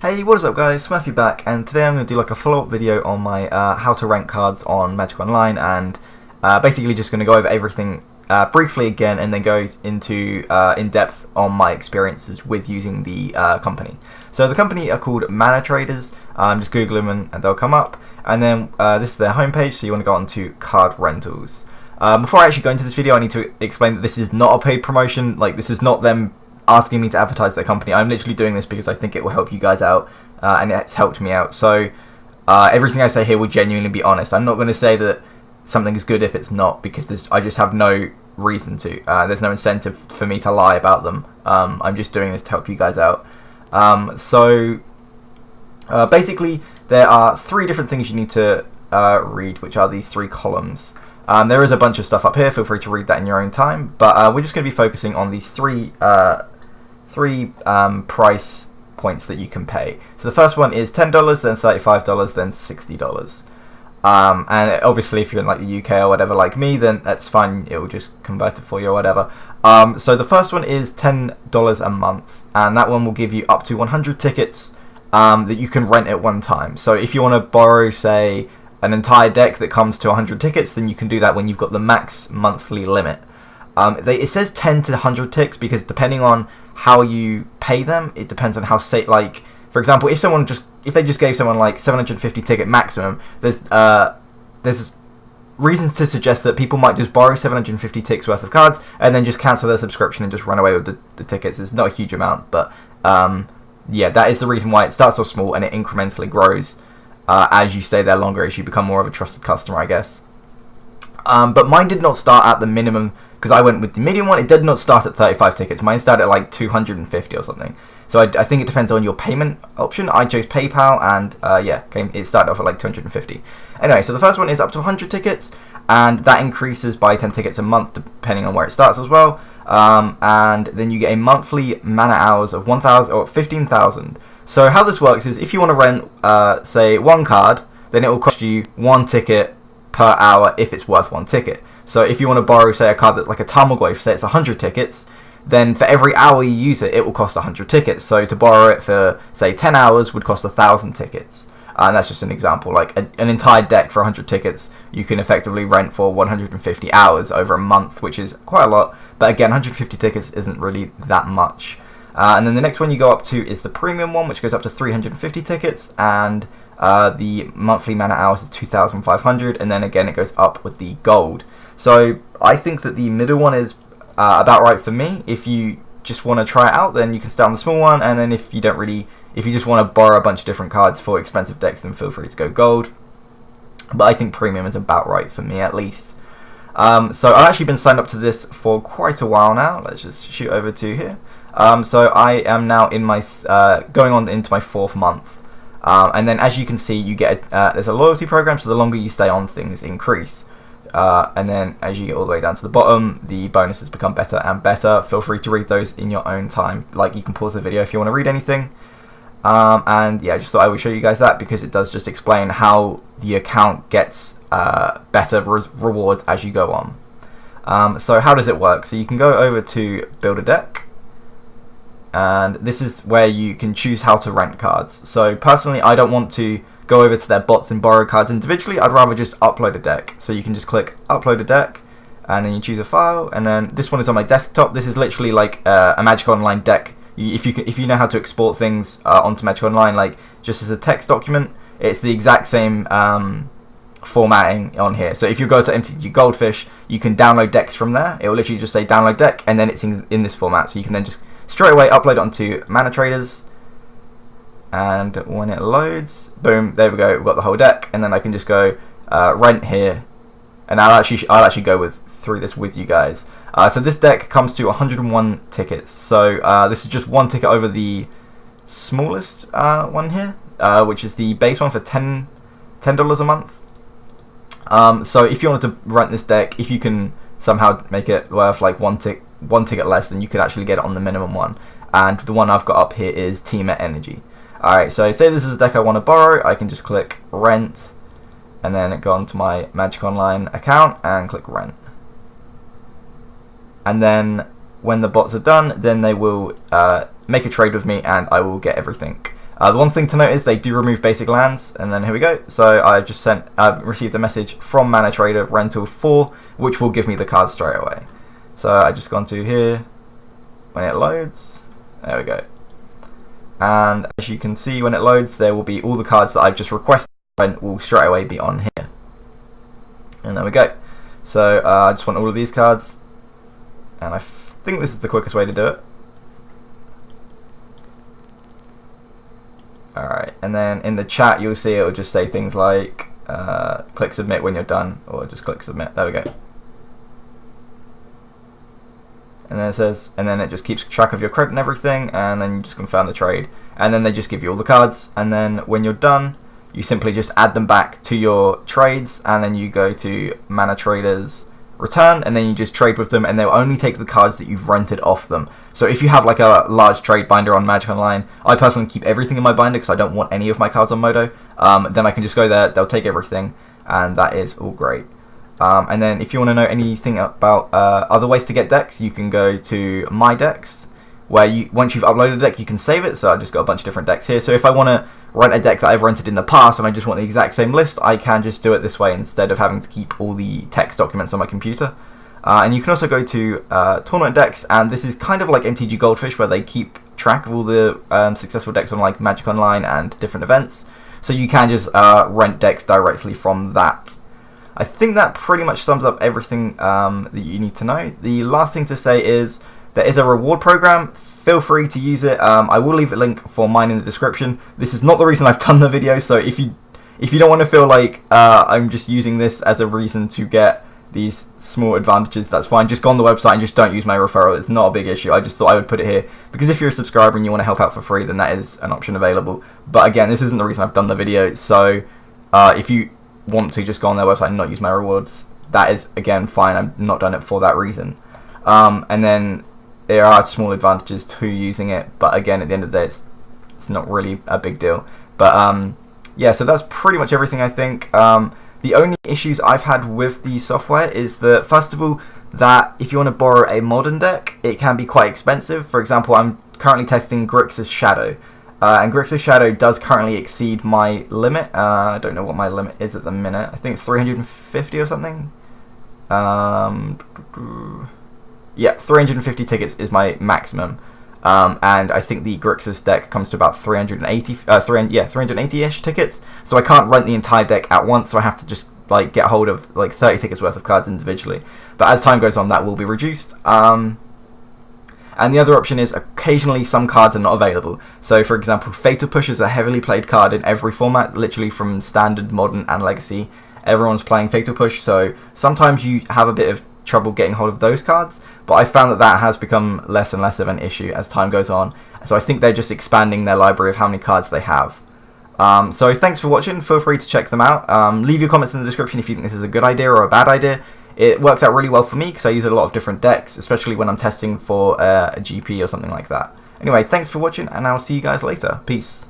Hey, what is up guys, Matthew back, and today I'm going to do like a follow-up video on my how to rank cards on Magic Online, and basically just going to go over everything briefly again and then go into in depth on my experiences with using the company. So the company are called Mana Traders. Just Google them and they'll come up, and then this is their homepage, so you want to go on to card rentals. Before I actually go into this video, I need to explain that this is not a paid promotion. Like, this is not them asking me to advertise their company. I'm literally doing this because I think it will help you guys out, and it's helped me out. So everything I say here will genuinely be honest. I'm not going to say that something is good if it's not, because I just have no reason to. There's no incentive for me to lie about them. I'm just doing this to help you guys out. Basically, there are three different things you need to read, which are these three columns. There is a bunch of stuff up here. Feel free to read that in your own time. But we're just going to be focusing on these three price points that you can pay. So the first one is $10, then $35, then $60. And obviously, if you're in like the UK or whatever, like me, then that's fine. It will just convert it for you or whatever. So the first one is $10 a month, and that one will give you up to 100 tickets that you can rent at one time. So if you want to borrow, say, an entire deck that comes to 100 tickets, then you can do that when you've got the max monthly limit. It says 10 to 100 ticks because depending on how you pay them, it depends on how, say, like, for example, if they just gave someone like 750 ticket maximum, there's reasons to suggest that people might just borrow 750 ticks worth of cards and then just cancel their subscription and just run away with the tickets. It's not a huge amount, but yeah, that is the reason why it starts off small and it incrementally grows as you stay there longer, as you become more of a trusted customer, I guess. But mine did not start at the minimum, because I went with the medium one. It did not start at 35 tickets. Mine started at like 250 or something. So I think it depends on your payment option. I chose PayPal, and yeah, it started off at like 250. Anyway, so the first one is up to 100 tickets, and that increases by 10 tickets a month depending on where it starts as well. And then you get a monthly mana hours of 1,000 or 15,000. So how this works is, if you want to rent, say, one card, then it will cost you one ticket per hour if it's worth one ticket. So if you want to borrow, say, a card that's like a Tarmogoyf, say it's 100 tickets, then for every hour you use it, it will cost 100 tickets. So to borrow it for, say, 10 hours would cost 1,000 tickets. And that's just an example. Like an entire deck for 100 tickets, you can effectively rent for 150 hours over a month, which is quite a lot. But again, 150 tickets isn't really that much. And then the next one you go up to is the premium one, which goes up to 350 tickets, and the monthly mana hours is 2,500, and then again it goes up with the gold. So I think that the middle one is about right for me. If you just want to try it out, then you can start on the small one, and then if you just want to borrow a bunch of different cards for expensive decks, then feel free to go gold. But I think premium is about right for me, at least. So I've actually been signed up to this for quite a while now. Let's just shoot over to here. So I am now in my going on into my 4th month, and then as you can see, you get there's a loyalty program, so the longer you stay on, things increase. And then as you get all the way down to the bottom, the bonuses become better and better. Feel free to read those in your own time. Like, you can pause the video if you want to read anything. And yeah, I just thought I would show you guys that because it does just explain how the account gets better rewards as you go on. So how does it work? So you can go over to build a deck, and this is where you can choose how to rent cards. So personally, I don't want to go over to their bots and borrow cards individually. I'd rather just upload a deck. So you can just click upload a deck, and then you choose a file, and then this one is on my desktop. This is literally like a Magic Online deck. If you know how to export things onto Magic Online, like just as a text document, it's the exact same formatting on here. So if you go to MTGO Goldfish, you can download decks from there. It will literally just say download deck, and then it's in this format. So you can then just straight away upload it onto Mana Traders, and when it loads, boom, there we go, we've got the whole deck. And then I can just go rent here, and I'll actually go through this with you guys. So this deck comes to 101 tickets. So this is just one ticket over the smallest one here, which is the base one for $10 a month. So if you wanted to rent this deck, if you can somehow make it worth like one ticket less, then you could actually get it on the minimum one. And the one I've got up here is Team Energy. Alright, so say this is a deck I want to borrow, I can just click rent, and then go onto my Magic Online account and click rent. And then when the bots are done, then they will make a trade with me, and I will get everything. The one thing to note is they do remove basic lands, and then here we go. So I just received a message from Mana Trader Rental 4, which will give me the cards straight away. So I just gone to here, when it loads, there we go. And as you can see, when it loads, there will be all the cards that I've just requested and will straight away be on here. And there we go. So I just want all of these cards, and I think this is the quickest way to do it. Alright, and then in the chat you'll see it will just say things like click submit when you're done, or just click submit. There we go. And then it says, and then it just keeps track of your credit and everything, and then you just confirm the trade, and then they just give you all the cards, and then when you're done you simply just add them back to your trades, and then you go to Mana Traders return, and then you just trade with them, and they'll only take the cards that you've rented off them. So if you have like a large trade binder on Magic Online, I personally keep everything in my binder because I don't want any of my cards on Modo. Then I can just go there, they'll take everything, and that is all great. And then if you want to know anything about other ways to get decks, you can go to My Decks, where once you've uploaded a deck you can save it. So I've just got a bunch of different decks here. So if I want to rent a deck that I've rented in the past and I just want the exact same list, I can just do it this way instead of having to keep all the text documents on my computer. And you can also go to Tournament Decks, and this is kind of like MTG Goldfish, where they keep track of all the successful decks on like Magic Online and different events. So you can just rent decks directly from that. I think that pretty much sums up everything that you need to know. The last thing to say is there is a reward program. Feel free to use it. I will leave a link for mine in the description. This is not the reason I've done the video, so if you don't want to feel like I'm just using this as a reason to get these small advantages, that's fine. Just go on the website and just don't use my referral. It's not a big issue. I just thought I would put it here because if you're a subscriber and you want to help out for free, then that is an option available. But again, this isn't the reason I've done the video, so if you want to just go on their website and not use my rewards, that is again fine. I've not done it for that reason. And then there are small advantages to using it, but again, at the end of the day, it's not really a big deal. But yeah, so that's pretty much everything, I think. The only issues I've had with the software is that, first of all, that if you want to borrow a modern deck, it can be quite expensive. For example, I'm currently testing Grixis Shadow, and Grixis Shadow does currently exceed my limit. I don't know what my limit is at the minute. I think it's 350 or something. Yeah, 350 tickets is my maximum, and I think the Grixis deck comes to about 380-ish tickets. So I can't rent the entire deck at once, so I have to just like get hold of like 30 tickets worth of cards individually. But as time goes on, that will be reduced. And the other option is occasionally some cards are not available. So for example, Fatal Push is a heavily played card in every format, literally from Standard, Modern, and Legacy. Everyone's playing Fatal Push, so sometimes you have a bit of trouble getting hold of those cards, but I found that has become less and less of an issue as time goes on. So I think they're just expanding their library of how many cards they have. So thanks for watching. Feel free to check them out. Leave your comments in the description if you think this is a good idea or a bad idea. It works out really well for me because I use a lot of different decks, especially when I'm testing for a GP or something like that. Anyway, thanks for watching, and I'll see you guys later. Peace.